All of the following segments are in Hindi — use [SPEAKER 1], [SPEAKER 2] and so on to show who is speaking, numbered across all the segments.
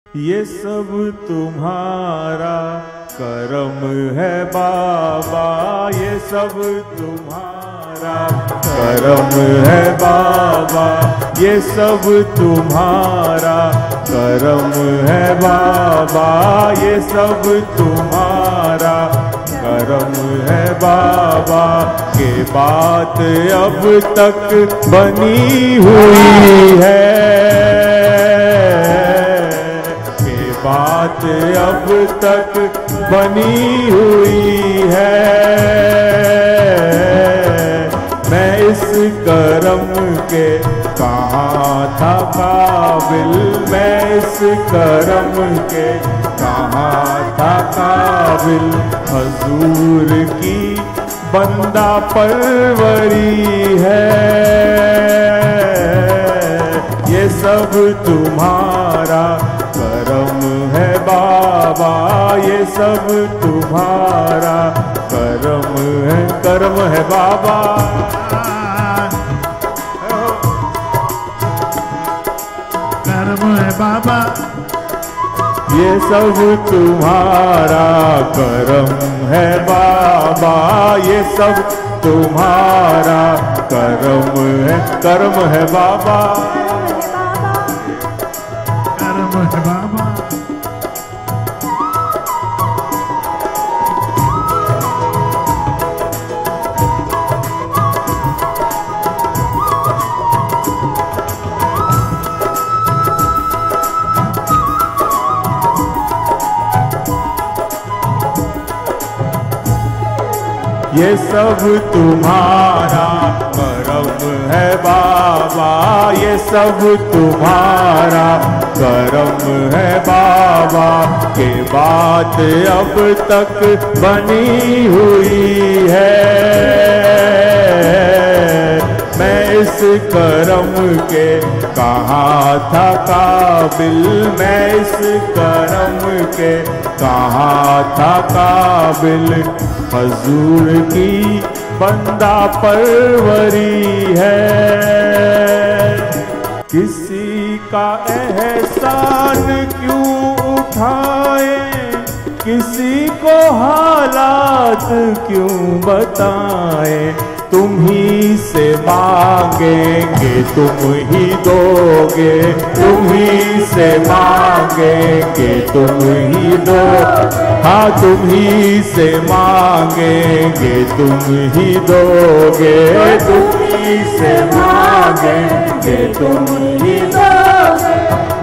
[SPEAKER 1] ये सब तुम्हारा करम है बाबा, ये सब तुम्हारा करम है बाबा, ये सब तुम्हारा करम है बाबा, ये सब तुम्हारा करम है बाबा। के बात अब तक बनी हुई है, बात अब तक बनी हुई है। मैं इस करम के कहाँ था काबिल, मैं इस करम के कहाँ था काबिल। हजूर की बंदा परवरी है, ये सब तुम्हारा करम है बाबा, ये सब तुम्हारा करम है बाबा।
[SPEAKER 2] करम है बाबा,
[SPEAKER 1] ये सब तुम्हारा करम है बाबा, ये सब तुम्हारा करम है बाबा,
[SPEAKER 2] करम है बाबा।
[SPEAKER 1] ये सब तुम्हारा करम है बाबा, ये सब तुम्हारा करम है बाबा। के बात अब तक बनी हुई है, मैं इस करम के कहाँ था काबिल, मैं इस करम के कहाँ था काबिल। हजूर की बंदा परवरी है, किसी का एहसान क्यों उठाए, किसी को हालात क्यों बताए। तुम ही से मांगेंगे तुम ही दोगे, तुम ही से मांगेंगे तुम ही दो। हाँ तुम ही से मांगेंगे तुम ही दोगे, तुम ही से मांगेंगे तुम ही दोगे।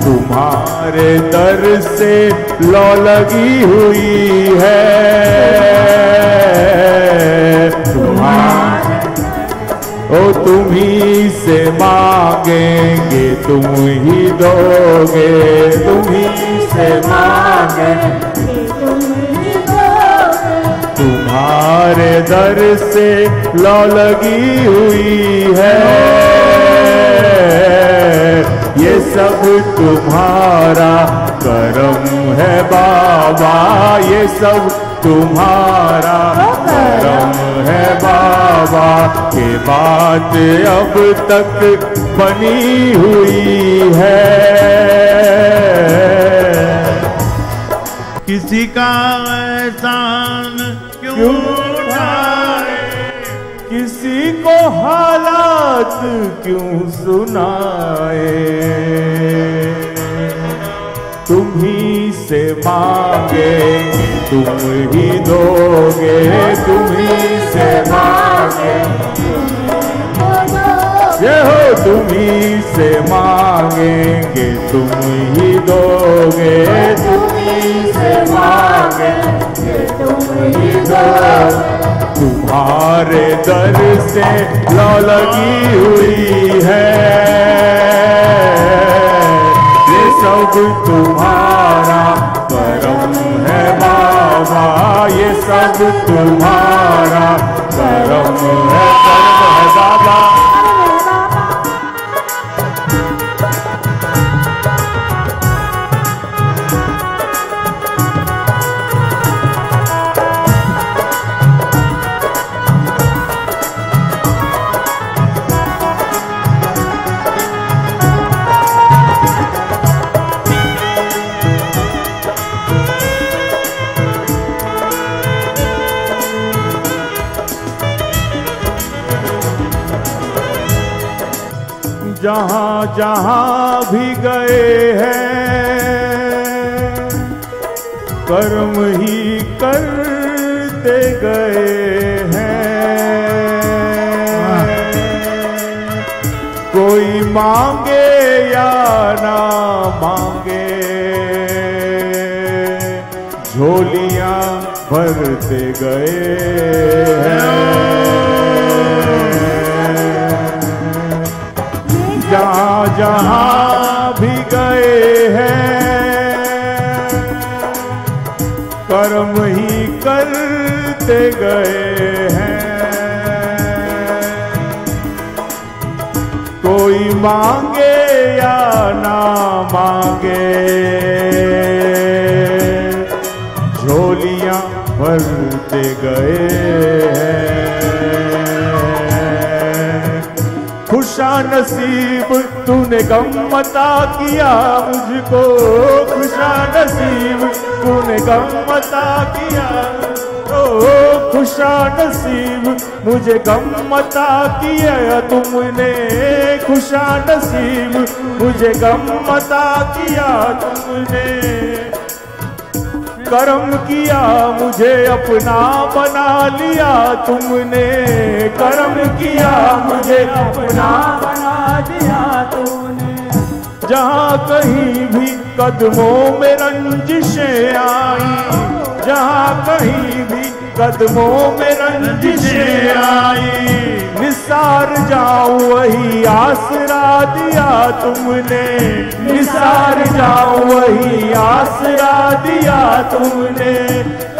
[SPEAKER 1] तुम्हारे दर से लौ लगी हुई है, तुम्हारे ओ तुम ही से मांगेंगे तुम ही दोगे, तुम ही से मांगेंगे तुम ही दोगे। तुम्हारे दर से लौ लगी हुई है, ये सब तुम्हारा करम है बाबा, ये सब तुम्हारा करम है बाबा। के बात अब तक बनी हुई है,
[SPEAKER 2] किसी का एहसान क्यों उठाए,
[SPEAKER 1] किसी को हालात क्यों सुनाए। तुम ही से मांगेंगे तुम ही दोगे, तुम ही से मांगेंगे ये हो, तुम ही से मांगेंगे तुम ही दोगे, तुम ही से मांगेंगे तुम ही दोगे। तुम्हारे दर से लौ लगी हुई है, ये सब तुम्हारा करम है बाबा, ये सब तुम्हारा करम है बाबा। जहां जहां भी गए हैं कर्म ही करते गए हैं। कोई मांगे या ना मांगे झोलियां भरते गए हैं। जहां जहां भी गए हैं कर्म ही करते गए हैं। कोई मांगे या ना मांगे झोलियां भरते गए हैं। खुशा नसीब तूने गम अता किया मुझको, खुशा नसीब तूने गम अता किया। ओ खुशा नसीब मुझे गम अता किया तुमने, खुशा नसीब मुझे गम अता किया तुमने। कर्म किया मुझे अपना बना लिया तुमने, कर्म किया मुझे अपना बना लिया तुमने। जहाँ कहीं भी कदमों में रंजिशें आई, जहाँ कहीं भी कदमों में रंजिशें आई, निसार जाऊं वही आसरा दिया तुमने, निसार जाऊं वही आसरा दिया तुमने।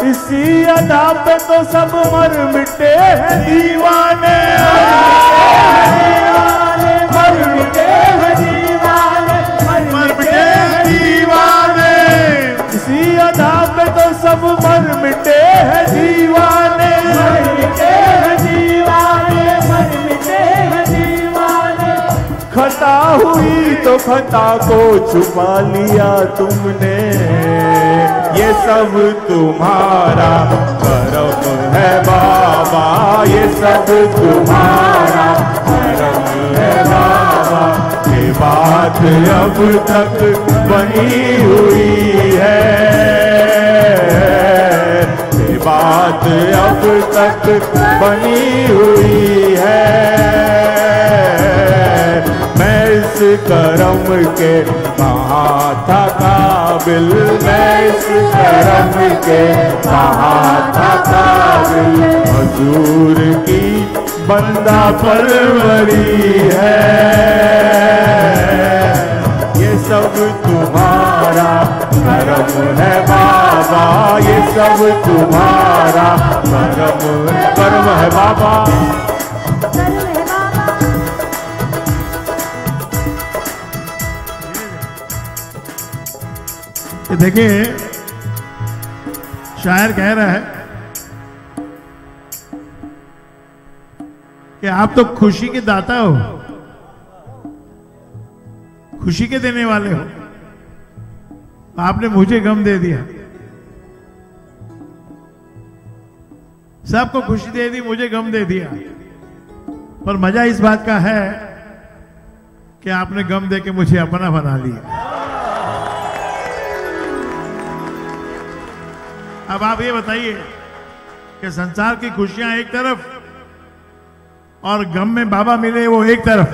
[SPEAKER 1] इसी अदा पे तो सब मर मिटे हैं दीवाने, मर मिटे हैं दीवाने, मर मिटे हैं दीवाने। इसी अदा पे तो सब मर मिटे हैं दीवाने, मर मिटे हैं दीवाने, मर मिटे हैं दीवाने। खता हुई तो खता को छुपा लिया तुमने, ये सब तुम्हारा करम है बाबा, ये सब तुम्हारा करम है बाबा। ये बात अब तक बनी हुई है, ये बात अब तक बनी हुई है। मैं इस करम के कहाँ था काबिल, मैं इस करम के कहाँ था काबिल। हजूर की बंदा परवरी है, ये सब तुम्हारा करम है बाबा, ये सब तुम्हारा करम है बाबा।
[SPEAKER 2] देखिए शायर कह रहा है कि आप तो खुशी के दाता हो, खुशी के देने वाले हो, आपने मुझे गम दे दिया। सबको खुशी दे दी, मुझे गम दे दिया। पर मजा इस बात का है कि आपने गम दे के मुझे अपना बना लिया। अब आप ये बताइए कि संसार की खुशियां एक तरफ और गम में बाबा मिले वो एक तरफ,